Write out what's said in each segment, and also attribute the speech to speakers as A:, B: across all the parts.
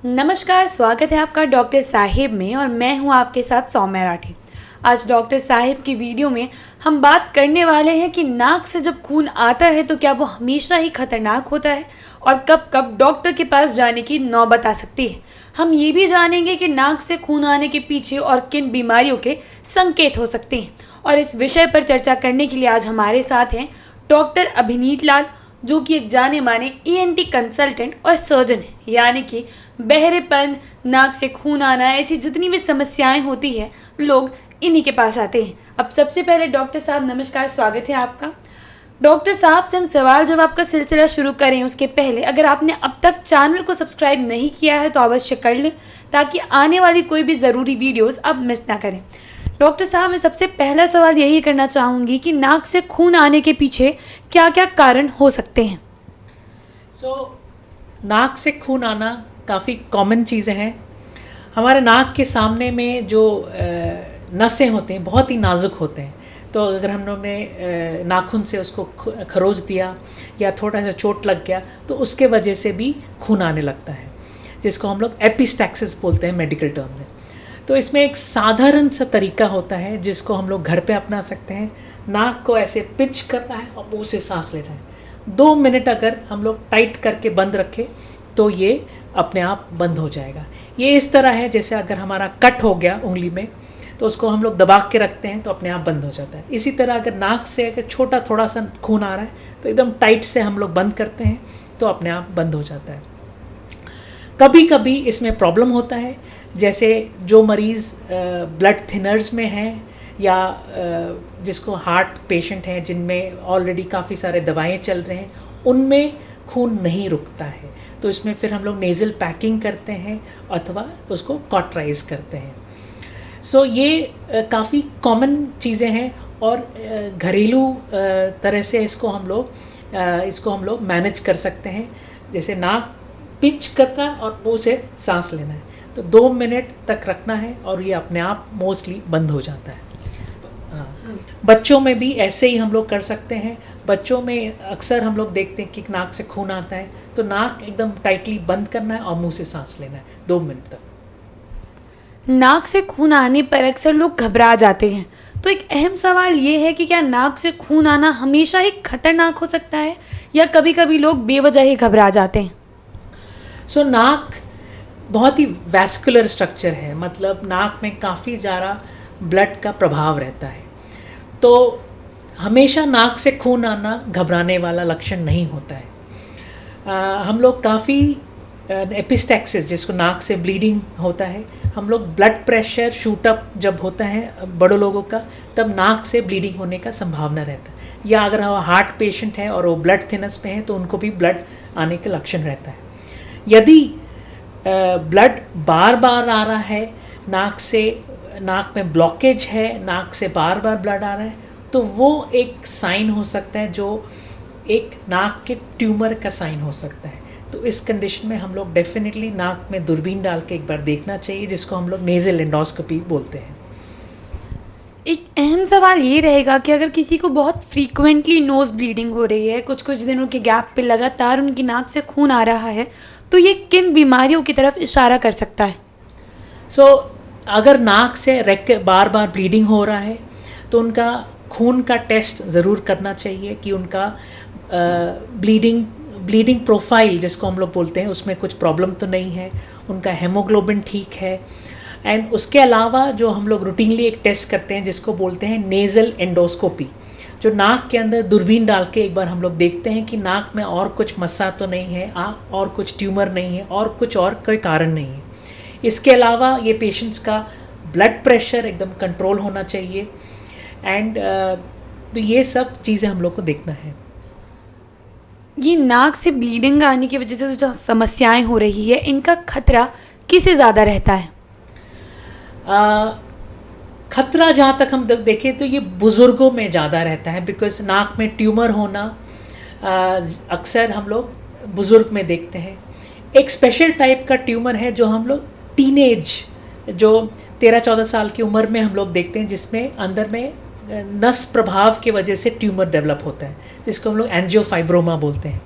A: नमस्कार, स्वागत है आपका डॉक्टर साहिब में और मैं हूं आपके साथ सौम्या राठी। आज डॉक्टर साहिब की वीडियो में हम बात करने वाले हैं कि नाक से जब खून आता है तो क्या वो हमेशा ही खतरनाक होता है और कब कब डॉक्टर के पास जाने की नौबत आ सकती है। हम ये भी जानेंगे कि नाक से खून आने के पीछे और किन बीमारियों के संकेत हो सकते हैं। और इस विषय पर चर्चा करने के लिए आज हमारे साथ हैं डॉक्टर अभिनीत लाल, जो कि एक जाने माने ईएनटी कंसल्टेंट और सर्जन है। यानी कि बहरेपन, नाक से खून आना, ऐसी जितनी भी समस्याएं होती है लोग इन्हीं के पास आते हैं। अब सबसे पहले डॉक्टर साहब नमस्कार, स्वागत है आपका। डॉक्टर साहब से हम सवाल जवाब का सिलसिला शुरू करें उसके पहले अगर आपने अब तक चैनल को सब्सक्राइब नहीं किया है तो अवश्य कर लें, ताकि आने वाली कोई भी ज़रूरी वीडियोस आप मिस ना करें। डॉक्टर साहब, मैं सबसे पहला सवाल यही करना चाहूँगी कि नाक से खून आने के पीछे क्या क्या कारण हो सकते हैं।
B: नाक से खून आना काफ़ी कॉमन चीज़ें हैं। हमारे नाक के सामने में जो नसें होते हैं बहुत ही नाजुक होते हैं, तो अगर हम लोग ने नाखून से उसको खरोच दिया या थोड़ा सा चोट लग गया तो उसके वजह से भी खून आने लगता है, जिसको हम लोग एपिस्टैक्सिस बोलते हैं मेडिकल टर्म में। तो इसमें एक साधारण सा तरीका होता है जिसको हम लोग घर पे अपना सकते हैं। नाक को ऐसे पिंच करना है और मुंह से सांस लेना है। 2 मिनट अगर हम लोग टाइट करके बंद रखें तो ये अपने आप बंद हो जाएगा। ये इस तरह है जैसे अगर हमारा कट हो गया उंगली में तो उसको हम लोग दबा के रखते हैं तो अपने आप बंद हो जाता है। इसी तरह अगर नाक से अगर छोटा थोड़ा सा खून आ रहा है तो एकदम टाइट से हम लोग बंद करते हैं तो अपने आप बंद हो जाता है। कभी कभी इसमें प्रॉब्लम होता है, जैसे जो मरीज़ ब्लड थिनर्स में हैं या जिसको हार्ट पेशेंट हैं जिनमें ऑलरेडी काफ़ी सारे दवाएं चल रहे हैं, उनमें खून नहीं रुकता है, तो इसमें फिर हम लोग नेज़ल पैकिंग करते हैं अथवा उसको कॉटराइज करते हैं। ये काफ़ी कॉमन चीज़ें हैं और घरेलू तरह से इसको हम लोग मैनेज कर सकते हैं। जैसे नाक पिंच करना और मुंह से सांस लेना है, तो 2 मिनट तक रखना है और ये अपने आप मोस्टली बंद हो जाता है। बच्चों में भी ऐसे ही हम लोग कर सकते हैं। बच्चों में अक्सर हम लोग देखते हैं कि नाक से खून आता है तो नाक एकदम टाइटली बंद करना है और मुंह से सांस लेना है 2 मिनट तक।
A: नाक से खून आने पर अक्सर लोग घबरा जाते हैं, तो एक अहम सवाल ये है कि क्या नाक से खून आना हमेशा ही खतरनाक हो सकता है या कभी कभी लोग बेवजह ही घबरा जाते हैं।
B: नाक बहुत ही वैस्कुलर स्ट्रक्चर है, मतलब नाक में काफ़ी ज़्यादा ब्लड का प्रभाव रहता है, तो हमेशा नाक से खून आना घबराने वाला लक्षण नहीं होता है। हम लोग काफ़ी एपिस्टैक्सिस, जिसको नाक से ब्लीडिंग होता है, हम लोग ब्लड प्रेशर शूट अप जब होता है बड़े लोगों का, तब नाक से ब्लीडिंग होने का संभावना रहता है। या अगर वो हार्ट पेशेंट है और वो ब्लड थिनस में है तो उनको भी ब्लड आने का लक्षण रहता है। यदि ब्लड बार बार आ रहा है नाक से, नाक में ब्लॉकेज है, नाक से बार बार ब्लड आ रहा है, तो वो एक साइन हो सकता है, जो एक नाक के ट्यूमर का साइन हो सकता है। तो इस कंडीशन में हम लोग डेफिनेटली नाक में दूरबीन डाल के एक बार देखना चाहिए, जिसको हम लोग नेज़ल एंडोस्कोपी बोलते हैं।
A: एक अहम सवाल ये रहेगा कि अगर किसी को बहुत फ्रीक्वेंटली नोज़ ब्लीडिंग हो रही है, कुछ कुछ दिनों के गैप पे लगातार उनकी नाक से खून आ रहा है, तो ये किन बीमारियों की तरफ इशारा कर सकता है।
B: अगर नाक से बार बार ब्लीडिंग हो रहा है तो उनका खून का टेस्ट ज़रूर करना चाहिए कि उनका ब्लीडिंग प्रोफाइल, जिसको हम लोग बोलते हैं, उसमें कुछ प्रॉब्लम तो नहीं है, उनका हेमोग्लोबिन ठीक है। एंड उसके अलावा जो हम लोग रूटीनली एक टेस्ट करते हैं जिसको बोलते हैं नेज़ल एंडोस्कोपी, जो नाक के अंदर दूरबीन डाल के एक बार हम लोग देखते हैं कि नाक में और कुछ मस्सा तो नहीं है, और कुछ ट्यूमर नहीं है, और कुछ और कोई कारण नहीं है। इसके अलावा ये पेशेंट्स का ब्लड प्रेशर एकदम कंट्रोल होना चाहिए। एंड तो ये सब चीज़ें हम लोग को देखना है।
A: ये नाक से ब्लीडिंग आने की वजह से जो समस्याएं हो रही है, इनका खतरा किसे ज़्यादा रहता है।
B: खतरा जहाँ तक हम देखें तो ये बुज़ुर्गों में ज़्यादा रहता है, बिकॉज नाक में ट्यूमर होना अक्सर हम लोग बुज़ुर्ग में देखते हैं। एक स्पेशल टाइप का ट्यूमर है जो हम लोग टीनेज, जो 13-14 साल की उम्र में हम लोग देखते हैं, जिसमें अंदर में नस प्रभाव की वजह से ट्यूमर डेवलप होता है, जिसको हम लोग एंजियोफाइब्रोमा बोलते हैं।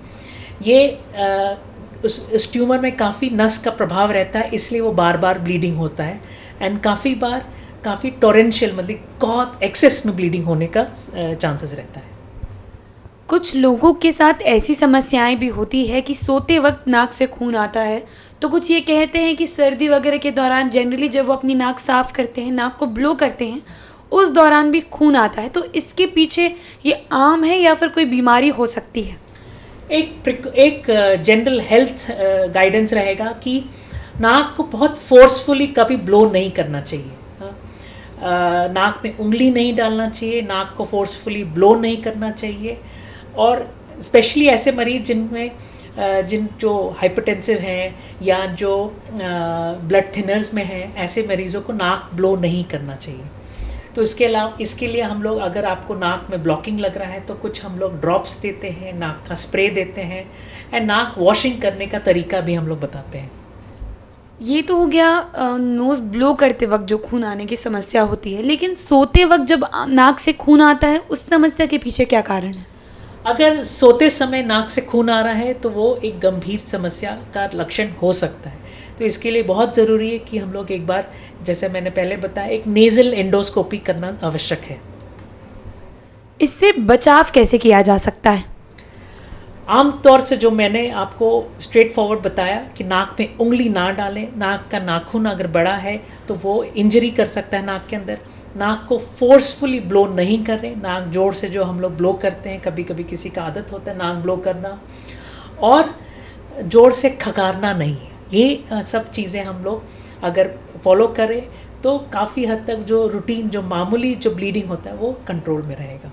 B: ये उस ट्यूमर में काफ़ी नस का प्रभाव रहता है, इसलिए वो बार बार ब्लीडिंग होता है एंड काफ़ी टोरेंशियल मतलब बहुत एक्सेस में ब्लीडिंग होने का चांसेस रहता है।
A: कुछ लोगों के साथ ऐसी समस्याएं भी होती है कि सोते वक्त नाक से खून आता है, तो कुछ ये कहते हैं कि सर्दी वगैरह के दौरान जनरली जब वो अपनी नाक साफ़ करते हैं, नाक को ब्लो करते हैं, उस दौरान भी खून आता है। तो इसके पीछे ये आम है या फिर कोई बीमारी हो सकती है?
B: एक जनरल हेल्थ गाइडेंस रहेगा कि नाक को बहुत फोर्सफुली कभी ब्लो नहीं करना चाहिए। नाक में उंगली नहीं डालना चाहिए, नाक को फोर्सफुली ब्लो नहीं करना चाहिए। और स्पेशली ऐसे मरीज़ जिन जो हाइपरटेंसिव हैं या जो ब्लड थिनर्स में हैं, ऐसे मरीज़ों को नाक ब्लो नहीं करना चाहिए। तो इसके लिए हम लोग, अगर आपको नाक में ब्लॉकिंग लग रहा है तो कुछ हम लोग ड्रॉप्स देते हैं, नाक का स्प्रे देते हैं एंड नाक वॉशिंग करने का तरीका भी हम लोग बताते हैं।
A: ये तो हो गया नोज़ ब्लो करते वक्त जो खून आने की समस्या होती है, लेकिन सोते वक्त जब नाक से खून आता है उस समस्या के पीछे क्या कारण है?
B: अगर सोते समय नाक से खून आ रहा है तो वो एक गंभीर समस्या का लक्षण हो सकता है। तो इसके लिए बहुत ज़रूरी है कि हम लोग एक बार, जैसे मैंने पहले बताया, एक नेज़ल एंडोस्कोपी करना आवश्यक है।
A: इससे बचाव कैसे किया जा सकता है?
B: आमतौर से जो मैंने आपको स्ट्रेट फॉरवर्ड बताया कि नाक में उंगली ना डालें, नाक का नाखून अगर बड़ा है तो वो इंजरी कर सकता है नाक के अंदर। नाक को फोर्सफुली ब्लो नहीं करें, नाक जोड़ से जो हम लोग ब्लो करते हैं, कभी कभी किसी का आदत होता है नाक ब्लो करना, और जोड़ से खकारना नहीं है। ये सब चीज़ें हम लोग अगर फॉलो करें तो काफ़ी हद तक जो रूटीन, जो मामूली जो ब्लीडिंग होता है वो कंट्रोल में रहेगा।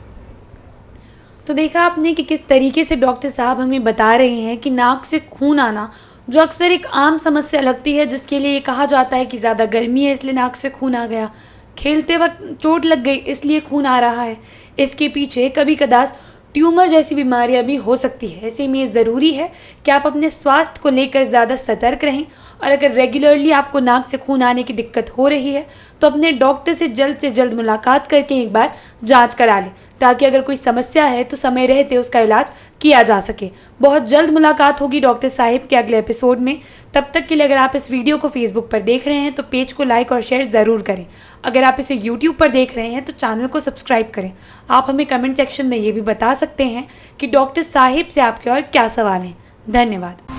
A: तो देखा आपने कि किस तरीके से डॉक्टर साहब हमें बता रहे हैं कि नाक से खून आना जो अक्सर एक आम समस्या लगती है, जिसके लिए ये कहा जाता है कि ज़्यादा गर्मी है इसलिए नाक से खून आ गया, खेलते वक्त चोट लग गई इसलिए खून आ रहा है। इसके पीछे कभी कदार ट्यूमर जैसी बीमारियां भी हो सकती है। ऐसे में ज़रूरी है कि आप अपने स्वास्थ्य को लेकर ज़्यादा सतर्क रहें, और अगर रेगुलरली आपको नाक से खून आने की दिक्कत हो रही है तो अपने डॉक्टर से जल्द मुलाकात करके एक बार जांच करा लें, ताकि अगर कोई समस्या है तो समय रहते उसका इलाज किया जा सके। बहुत जल्द मुलाकात होगी डॉक्टर साहिब के अगले एपिसोड में। तब तक के लिए अगर आप इस वीडियो को फेसबुक पर देख रहे हैं तो पेज को लाइक और शेयर ज़रूर करें। अगर आप इसे यूट्यूब पर देख रहे हैं तो चैनल को सब्सक्राइब करें। आप हमें कमेंट सेक्शन में ये भी बता सकते हैं कि डॉक्टर साहिब से आपके और क्या सवाल हैं। धन्यवाद।